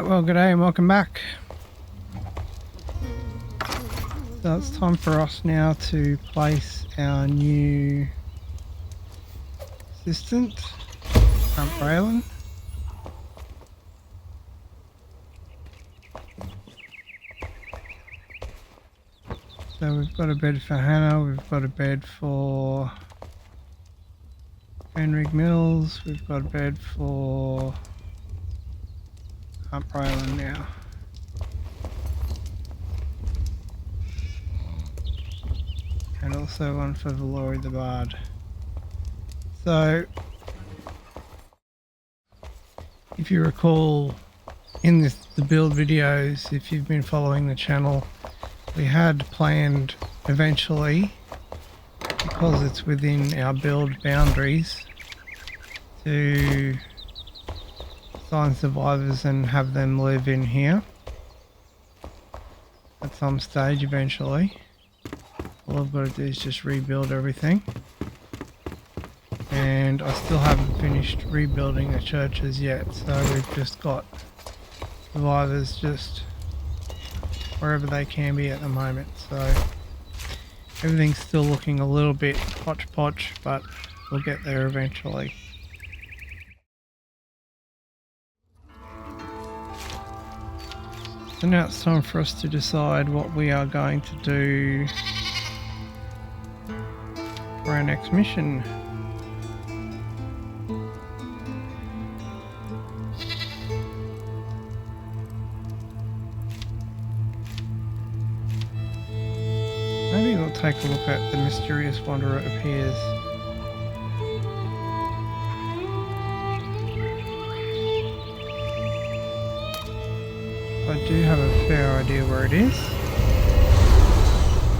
Right, well, good day and welcome back. So it's time for us now to place our new assistant, Braelyn. So we've got a bed for Hannah, we've got a bed for Henrik Mills, we've got a bed for Braelyn now. And also one for Valori the Bard. So, if you recall in the build videos, if you've been following the channel, we had planned eventually, because it's within our build boundaries, to assign survivors and have them live in here at some stage eventually. All I've got to do is just rebuild everything, and I still haven't finished rebuilding the churches yet, so we've just got survivors just wherever they can be at the moment. So everything's still looking a little bit hodgepodge, but we'll get there eventually. So now it's time for us to decide what we are going to do for our next mission. Maybe we'll take a look at the mysterious wanderer appears. I do have a fair idea where it is,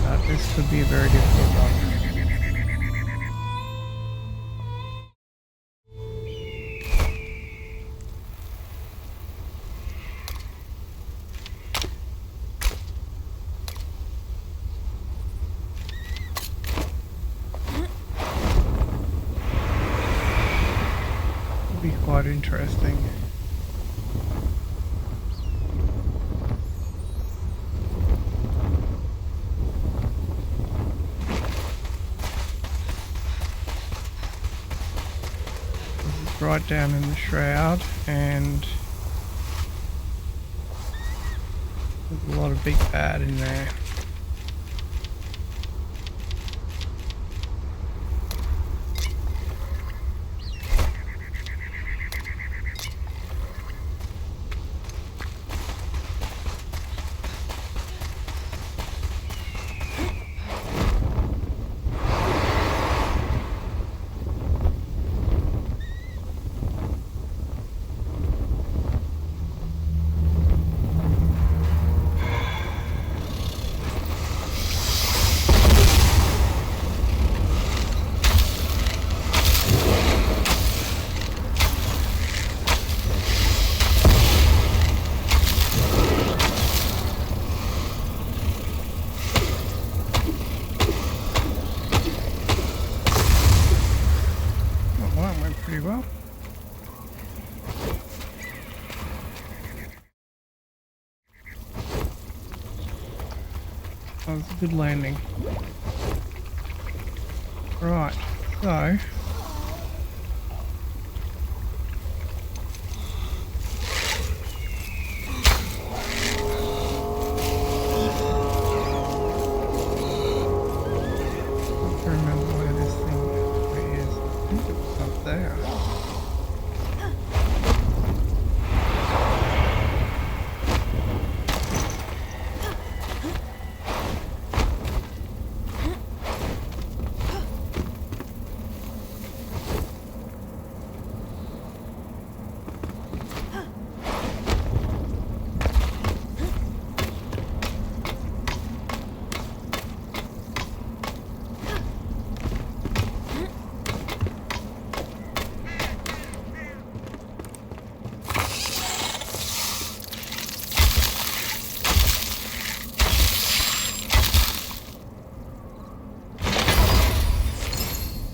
but this could be a very difficult one. It'll be quite interesting. Right down in the Shroud, and there's a lot of big bad in there. Pretty well. That was a good landing. Right, so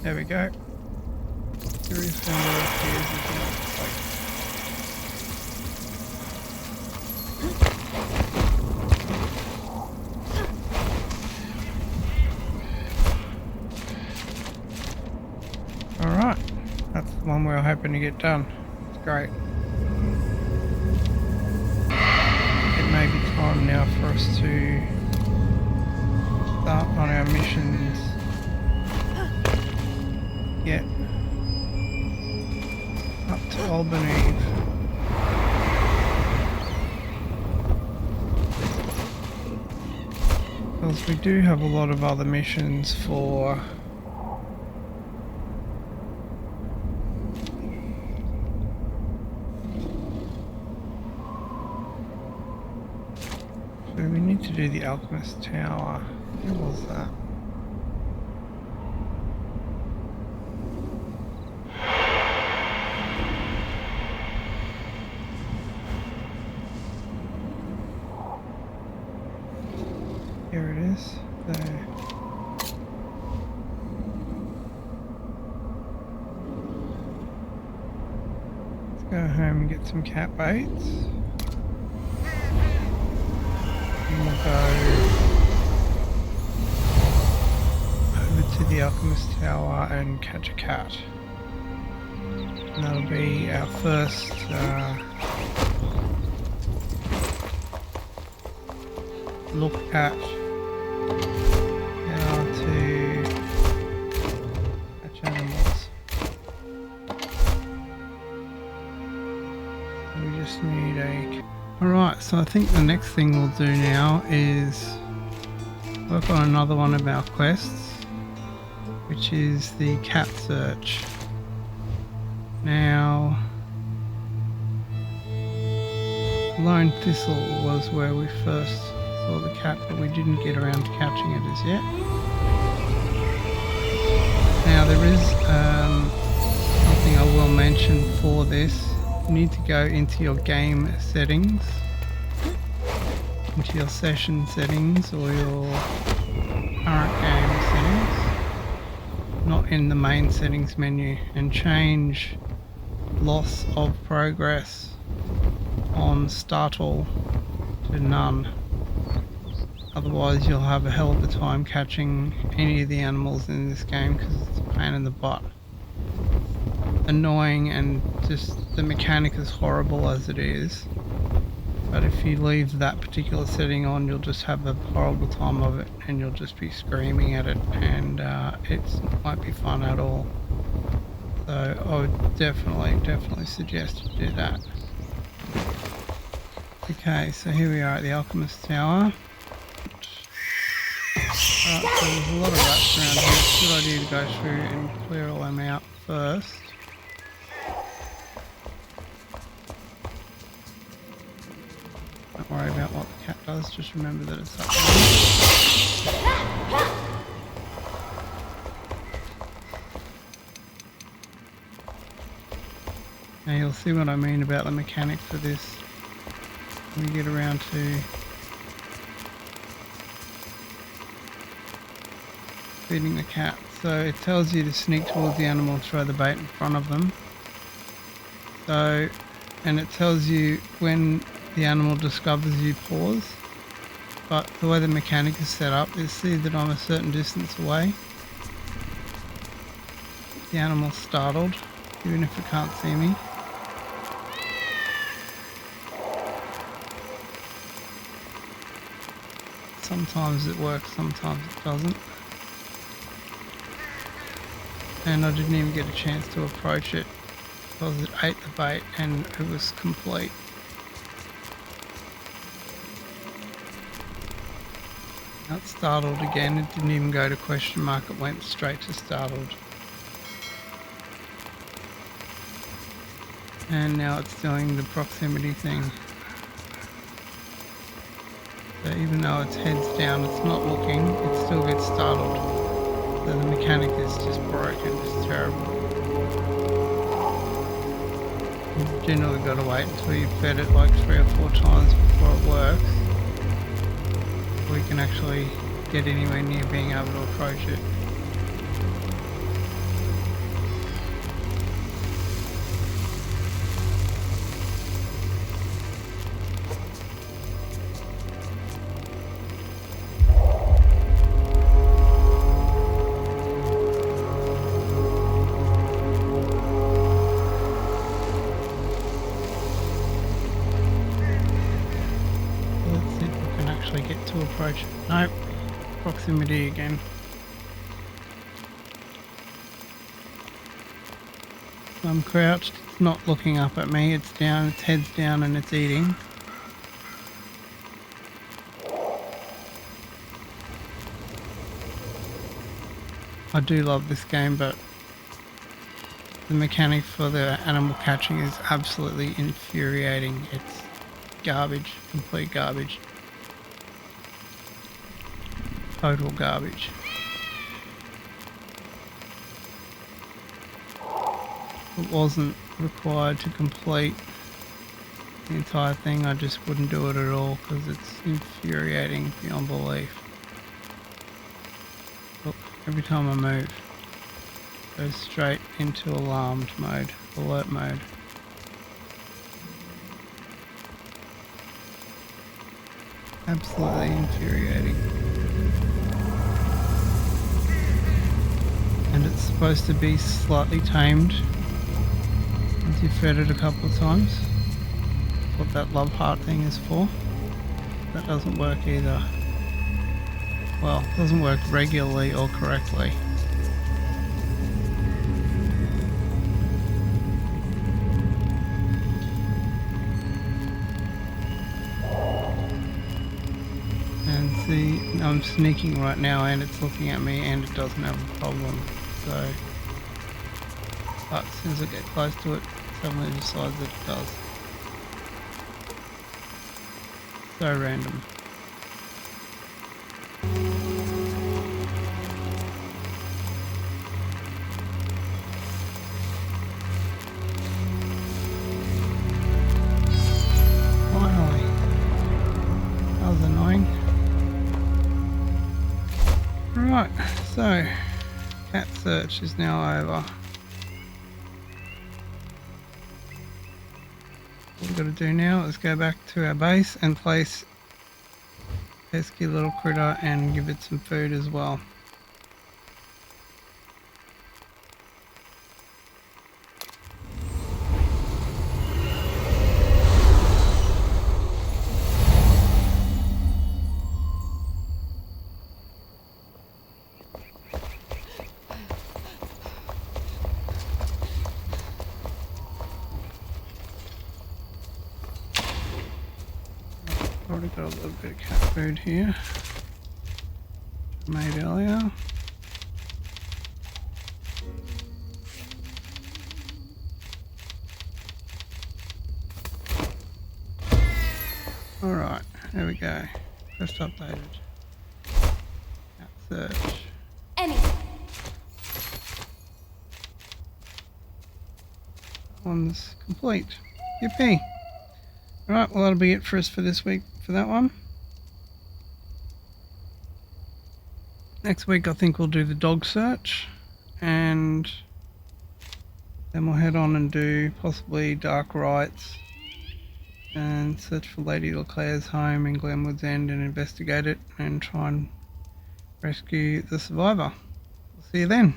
there we go. Serious number appears as well. Alright, that's the one we're hoping to get done. It's great. It may be time now for us to start on our missions. Get up to Albany. Because we do have a lot of other missions for so we need to do the Alchemist Tower. Where was that? Here it is. There. Let's go home and get some cat baits. And we'll go over to the Alchemist Tower and catch a cat. And that'll be our first look at how to catch animals. We just need a... Alright, so I think the next thing we'll do now is work on another one of our quests, which is the cat search. Now, Lone Thistle was where we first saw the cat, but we didn't get around to catching it as yet. Now there is something I will mention for this. You need to go into your game settings, into your session settings or your current game settings, not in the main settings menu, and change loss of progress on start all to none. Otherwise you'll have a hell of a time catching any of the animals in this game because it's a pain in the butt. Annoying, and just the mechanic is horrible as it is. But if you leave that particular setting on, you'll just have a horrible time of it and you'll just be screaming at it, and it won't be fun at all. So I would definitely suggest you do that. Okay, so here we are at the Alchemist Tower. So there's a lot of rats around here. It's a good idea to go through and clear all them out first. Don't worry about what the cat does, just remember that it's up there. Now you'll see what I mean about the mechanic for this when we get around to feeding the cat. So it tells you to sneak towards the animal and throw the bait in front of them. So, and it tells you when the animal discovers you, pause. But the way the mechanic is set up is, see that I'm a certain distance away. The animal's startled, even if it can't see me. Sometimes it works, sometimes it doesn't. And I didn't even get a chance to approach it because it ate the bait and it was complete. Now it's startled again, it didn't even go to question mark, it went straight to startled. And now it's doing the proximity thing. So even though its head's down, it's not looking, it still gets startled. So the mechanic is just broken, it's terrible. You've generally got to wait until you've fed it like 3 or 4 times before it works. We can actually get anywhere near being able to approach it. approach. Nope. Proximity again. So I'm crouched. It's not looking up at me. It's down. Its head's down and it's eating. I do love this game, but the mechanic for the animal catching is absolutely infuriating. It's garbage, complete garbage. Total garbage. It wasn't required to complete the entire thing. I just wouldn't do it at all because it's infuriating beyond belief. Look, every time I move, it goes straight into alarmed mode, alert mode. Absolutely infuriating. And it's supposed to be slightly tamed once you've fed it a couple of times. That's what that love heart thing is for. That doesn't work either. Well, it doesn't work regularly or correctly. And see, I'm sneaking right now and it's looking at me and it doesn't have a problem. So, but as soon as I get close to it, it suddenly decides that it does. So random. Finally. That was annoying. Right, so cat search is now over. What we've got to do now is go back to our base and place pesky little critter and give it some food as well. Already got a little bit of cat food here, made earlier. Alright, there we go. Just updated. Cat search. That one's complete. Yippee! Alright, well that'll be it for us for this week for that one. Next week I think we'll do the dog search and then we'll head on and do possibly Dark Rites and search for Lady Leclerc's home in Glenwood's End and investigate it and try and rescue the survivor. We'll see you then.